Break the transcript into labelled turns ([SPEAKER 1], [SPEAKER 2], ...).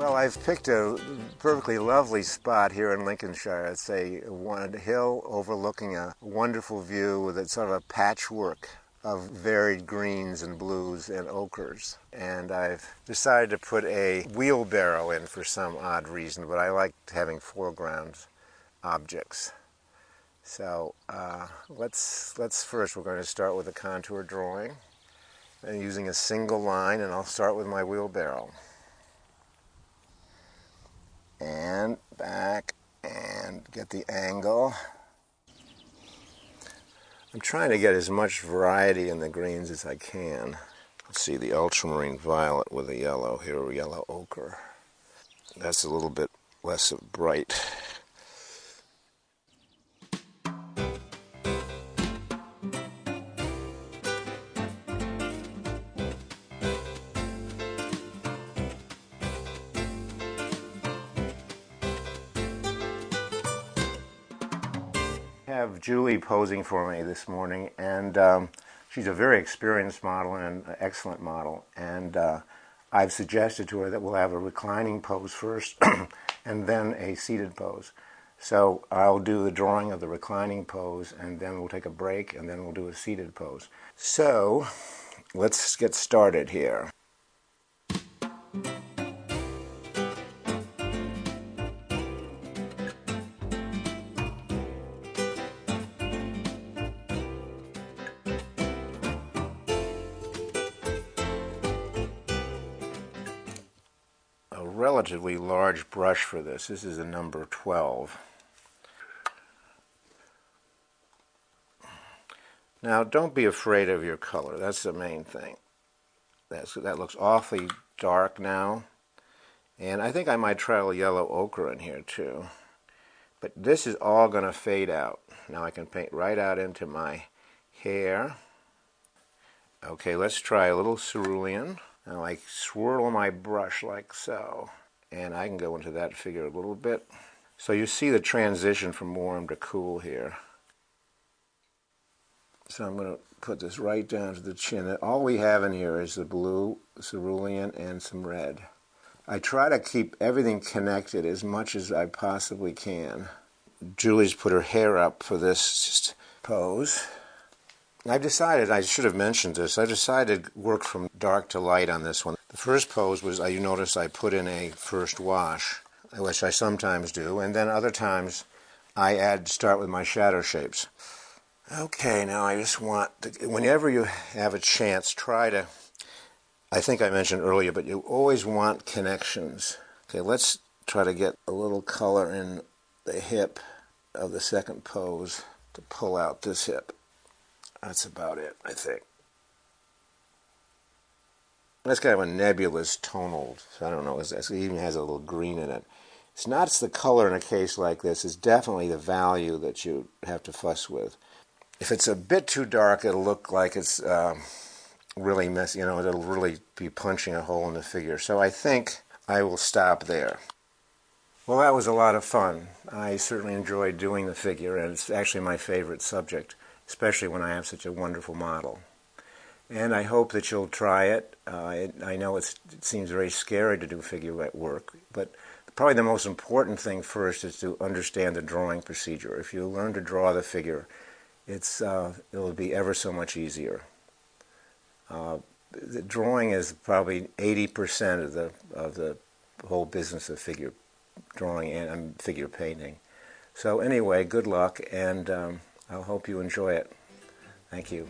[SPEAKER 1] Well, I've picked a perfectly lovely spot here in Lincolnshire. It's a hill overlooking a wonderful view with a sort of a patchwork of varied greens and blues and ochres. And I've decided to put a wheelbarrow in for some odd reason, but I like having foreground objects. So let's first, we're going to start with a contour drawing and using a single line, and I'll start with my wheelbarrow. And back and get the angle. I'm trying to get as much variety in the greens as I can. Let's see, the ultramarine violet with the yellow here, yellow ochre. That's a little bit less bright. I have Julie posing for me this morning, and she's a very experienced model and an excellent model, and I've suggested to her that we'll have a reclining pose first and then a seated pose. So I'll do the drawing of the reclining pose, and then we'll take a break, and then we'll do a seated pose. So let's get started here. Relatively large brush for this. This is a number 12. Now don't be afraid of your color. That's the main thing. That looks awfully dark now. And I think I might try a yellow ochre in here too. But this is all going to fade out. Now I can paint right out into my hair. Okay, let's try a little cerulean. Now I swirl my brush like so, and I can go into that figure a little bit. So you see the transition from warm to cool here. So I'm going to put this right down to the chin. All we have in here is the blue, cerulean, and some red. I try to keep everything connected as much as I possibly can. Julie's put her hair up for this pose. I've decided, I should have mentioned this, I decided to work from dark to light on this one. The first pose was, you notice I put in a first wash, which I sometimes do, and then other times I start with my shadow shapes. Okay, now I just want to, whenever you have a chance, try to, I think I mentioned earlier, but you always want connections. Okay, let's try to get a little color in the hip of the second pose to pull out this hip. That's about it, I think. That's kind of a nebulous tonal, I don't know, it even has a little green in it. It's not the color in a case like this, it's definitely the value that you have to fuss with. If it's a bit too dark, it'll look like it's really messy, it'll really be punching a hole in the figure. So I think I will stop there. Well, that was a lot of fun. I certainly enjoyed doing the figure, and it's actually my favorite subject, especially when I have such a wonderful model. And I hope that you'll try it. I know it seems very scary to do figure work, but probably the most important thing first is to understand the drawing procedure. If you learn to draw the figure, it'll be ever so much easier. The drawing is probably 80% of the whole business of figure drawing and figure painting. So anyway, good luck, and I hope you enjoy it. Thank you.